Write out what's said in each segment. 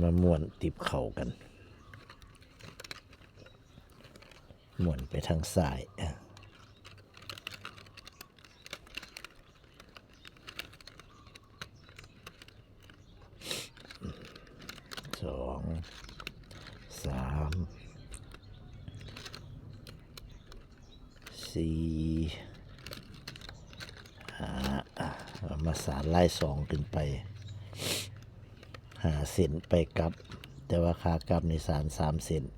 มาม้วนติบเข่ากันม้วนไปทางซ้าย2 3 4 5มาสานไล่2ขึ้นไป5 เซนไปกลับแต่ว่าขากลับในสาร3 เซน2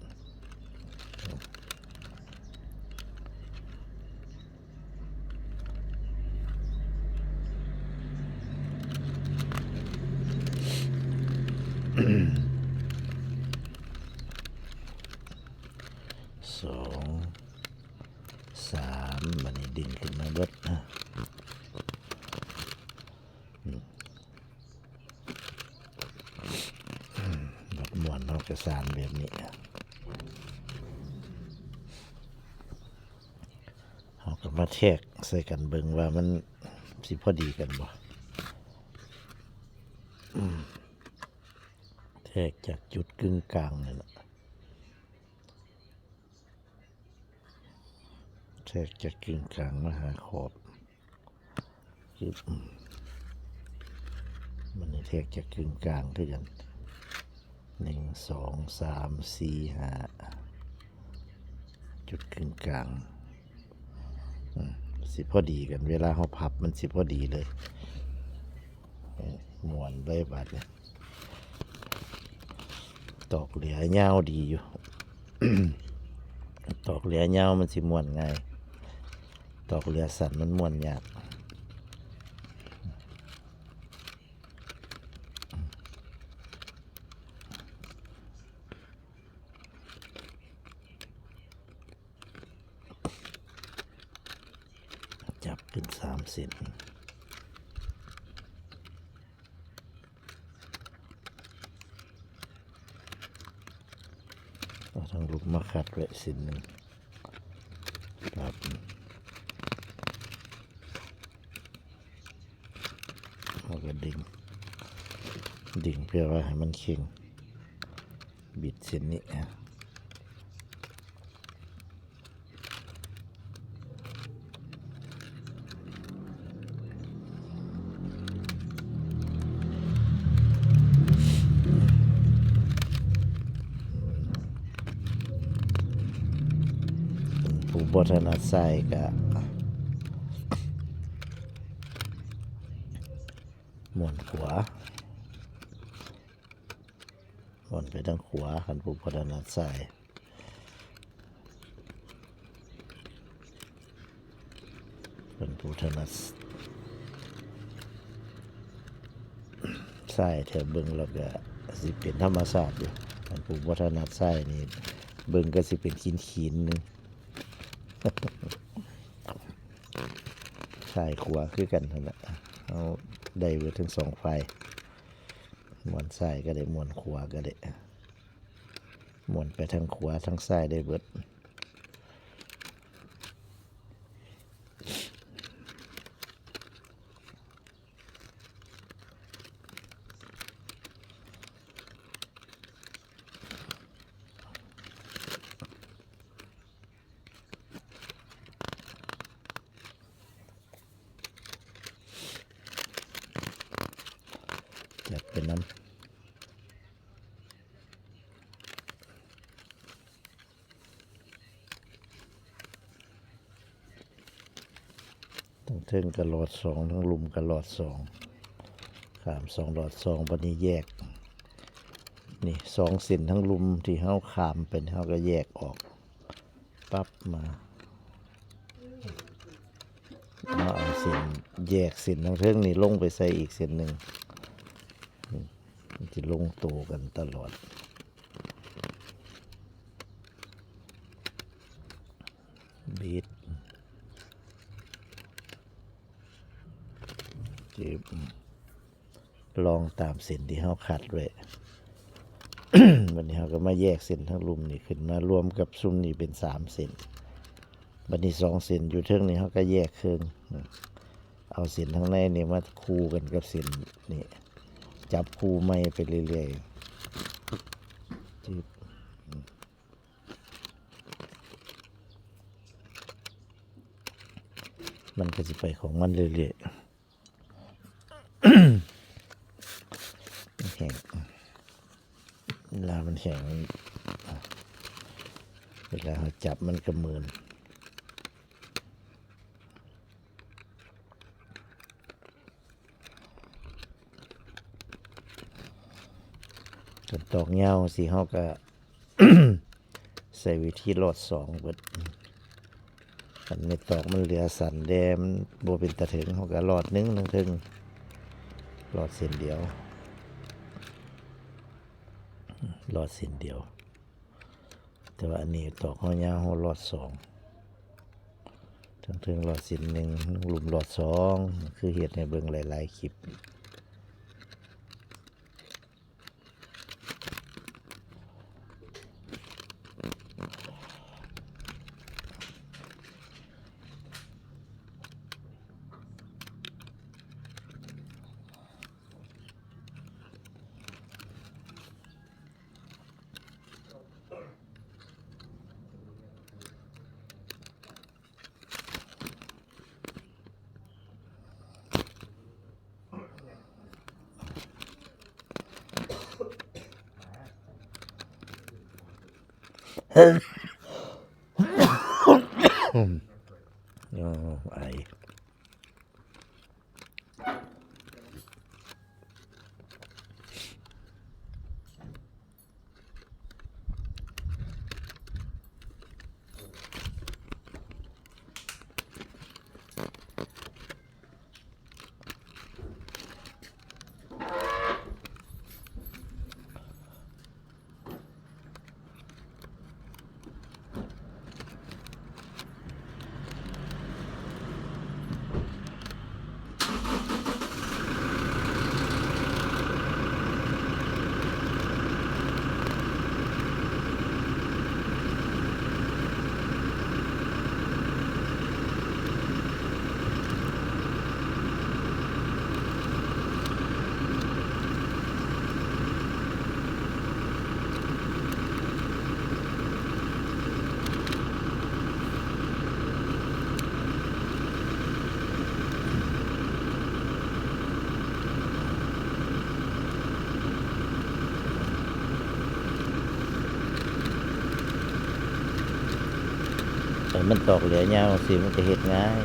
3มันนี่ดึงขึ้นมาเบิดแบบม้วนเอากระสานแบบนี้เอากลับมาแทกใส่กันเบิ่งว่ามันสิพอดีกันบ่แทกจากจุดกึ่งกลางนี่แหละแทกจากกึ่งกลางมาหาขอบมันนี่แทกจากกึ่งกลางด้วยกัน1 2 3 4 5จุดกึ่งกลางสิพอดีกันเวลาเขาพับมันสิพอดีเลยม้วนเลยบาดเนี่ยตอกเหลียเงาดีอยู่ ตอกเหลียเงามันสิม้วนง่ายตอกเหลียสั้นมันม้วนยากจับขึ้น3 เซนเอาทางลูกมาขัดไว้เส้นหนึ่งครับเราก็ดึงเพื่อว่าให้มันเข่งบิดเส้นนี้ผู้บถนัดใส่ก็ม้วนขวาม้วนไปทางขวาคันผู้บถนัดใส่เป็นผู้ถนัดใส่แถวเบิ่งแล้วก็สิเป็นธรรมชาติอยู่คันผู้บถนัดใส่นี่เบิ่งก็สิเป็นขีนนึงซ้ายขวาคือกันนั่นแหละเอาได้ไว้ทั้ง2 ฝ่ายม้วนซ้ายก็ได้ม้วนขวาก็ได้ม้วนไปทางขวาทางซ้ายได้เบิดจับเป็นน้ำทั้งเทิงกระหลอด2ทั้งลุมกระหลอด2ขาม2 หลอด 2บัดนี้แยกนี่2 เส้นทั้งลุมที่เฮาขามเป็นเฮาก็แยกออกปั๊บมาเอาเส้นแยกเส้นทั้งเทิงนี่ลงไปใส่อีกเส้นหนึ่งมันจะลงตัวกันตลอดบีดจีบลองตามเส้นที่เขาขัดไว้ วันนี้เขาก็มาแยกเส้นทั้งลุมนี่ขึ้นมารวมกับซุ่มนี่เป็น3 เส้นวันนี้2 เส้นอยู่เทิงนี่เขาก็แยกครึ่งเอาเส้นทั้งในนี่มาคู่กันกับเส้นนี่จับคู่ไม่ไปเรื่อยๆ จืดมันก็จะไปของมันเรื่อยๆแห้งเวลามันแห้งเวลาเราจับมันก็มืนจนตอกเงาสิเขาก็ ใส่วิธีรอดสองเบิดคันไม่ตอกมันเหลือสันแดมโบเป็นตะถึงเขาก็รอดนึงทั้งถึงรอดเส้นเดียวรอดเส้นเดียวแต่ว่าอันนี้ตอกเขายาวเขารอดสองทั้งถึงรอดเส้นหนึ่งหลุมรอดสองคือเหตุในเบิ่งหลายๆคลิปไอ แต่มันตอกเหลือยาวสิมันจะเฮ็ดง่าย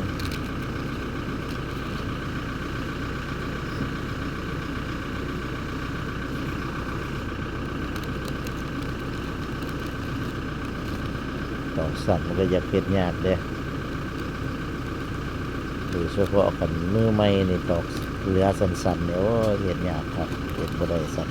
ตอกสั้นมันก็อยากเฮ็ดยากเด้โดยเฉพาะกันมือใหม่นี่ตอกเหลือสั้นๆเนี่ยโอ้ยเฮ็ดยากครับเฮ็ดบ่ได้สั้น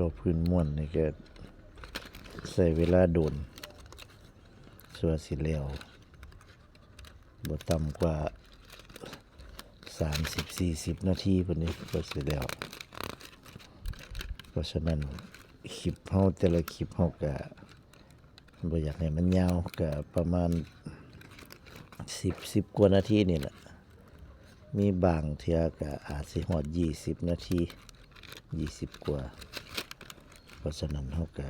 รอบพื้นม่วนนี่ก็ใช้เวลาโดนส่วนสิแล้วบ่ต่ำกว่า30-40 นาทีพุ่นนี้ก็สิแล้วเพราะฉะนั้นคลิปเฮาแต่ละคลิปเฮาก็บ่อยากให้มันยาวก็ประมาณ10กว่านาทีนี่แหละ มีบางเทื่อก็อาจสิฮอด20 นาที20 กว่าเพราะฉะนั้นเฮาก็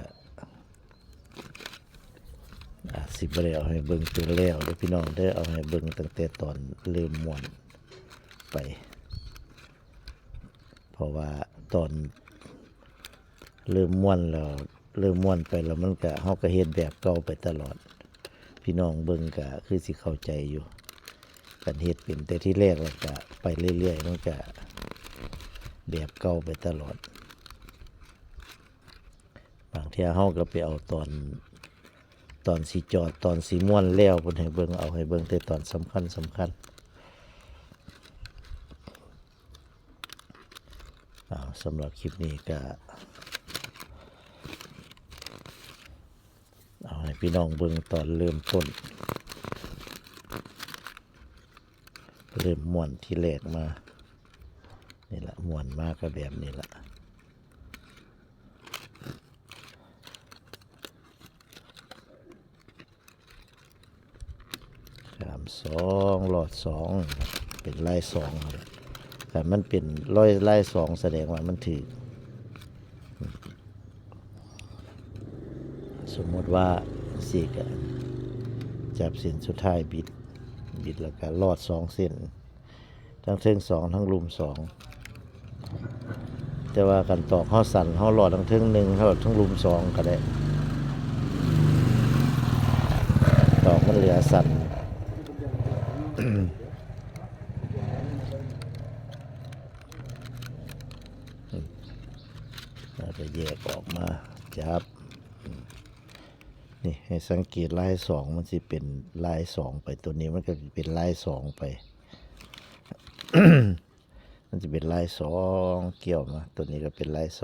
อาจสิบ่ได้เอาให้เบิ่งจนแล้วเด้อพี่น้องเด้อเอาให้เบิ่งตั้งแต่ตอนเริ่มม่วนไป เพราะว่าตอนเริ่มม่วนแล้วเริ่มม่วนไปแล้วมันก็เฮาก็เฮ็ดแบบเก่าไปตลอด พี่น้องเบิ่งก็คือสิเข้าใจอยู่กันเฮ็ดเป็นแต่ที่แรกแล้วก็ไปเรื่อยๆมันก็แบบเก่าไปตลอดบางเที่ยเฮาก็ไปเอาตอนสิจอดตอนสิม่วนแล้วเพิ่นให้เบิ่งเอาให้เบิ่งแต่ตอนสำคัญสำหรับคลิปนี้ก็เอาให้พี่น้องเบิ่งตอนเริ่มต้นเริ่มม่วนที่แรกมานี่ละม่วนมากก็แบบนี้ละ3 2 หลอด 2เป็นลาย2ครับแต่มันเป็นลาย2แสดงว่ามันถือสมมติว่าสี่กจับเส้นสุดท้ายบิดแล้วก็ลอด2 เส้นทั้งเทิง2ทั้งลุม2แต่ว่ากันตอกเขาสั่นเขาหลอดทั้งเทิง1เขาหลอดทั้งลุม2ก็ได้ตอกมันเหลือสั่น เราจะแยกออกมาจับนี่ให้สังเกตลาย2มันสิเป็นลาย2ไปตัวนี้มันก็เป็นลาย2ไป มันจะเป็นลาย2เกี่ยวมาตัวนี้ก็เป็นลาย2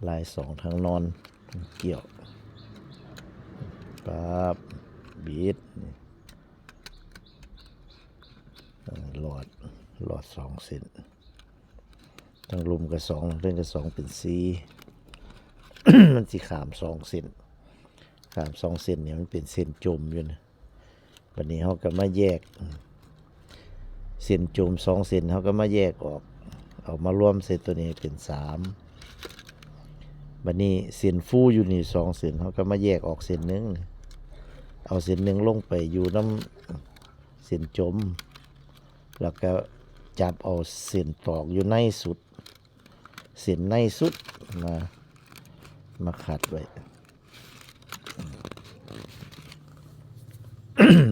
ลาย2ทั้งนอนเกี่ยวปั๊บบีดหลอด2 เส้นทั้งลุมกับ2เล่นกับ2เป็น4 มันสิขาม2 เส้นขาม2 เส้นเนี่ยมันเป็นเส้นจมอยู่นะวันนี้เขาก็มาแยกเส้นจม2 เส้นเขาก็มาแยกออกเอามารวมเส้นตัวนี้เป็น3วันนี้เส้นฟูอยู่นี่2 เส้นเขาก็มาแยกออกเส้นหนึ่งเอาเส้นหนึ่งลงไปอยู่น้ำเส้นจมแล้วก็จับเอาเส้นตอกอยู่ในสุดเส้นในสุดมาขัดไว้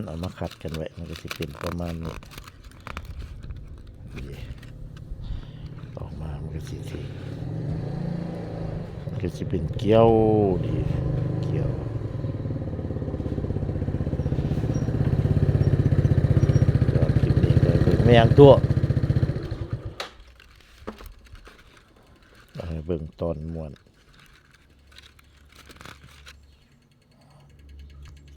เอามาขัดกันไว้มันก็จะเป็นประมาณนี้ออกมามันก็จะเป็นเกี้ยวดีเกี้ยวคลิปนี้ก็เป็นแมงตัวเบิ่งตอนม่วน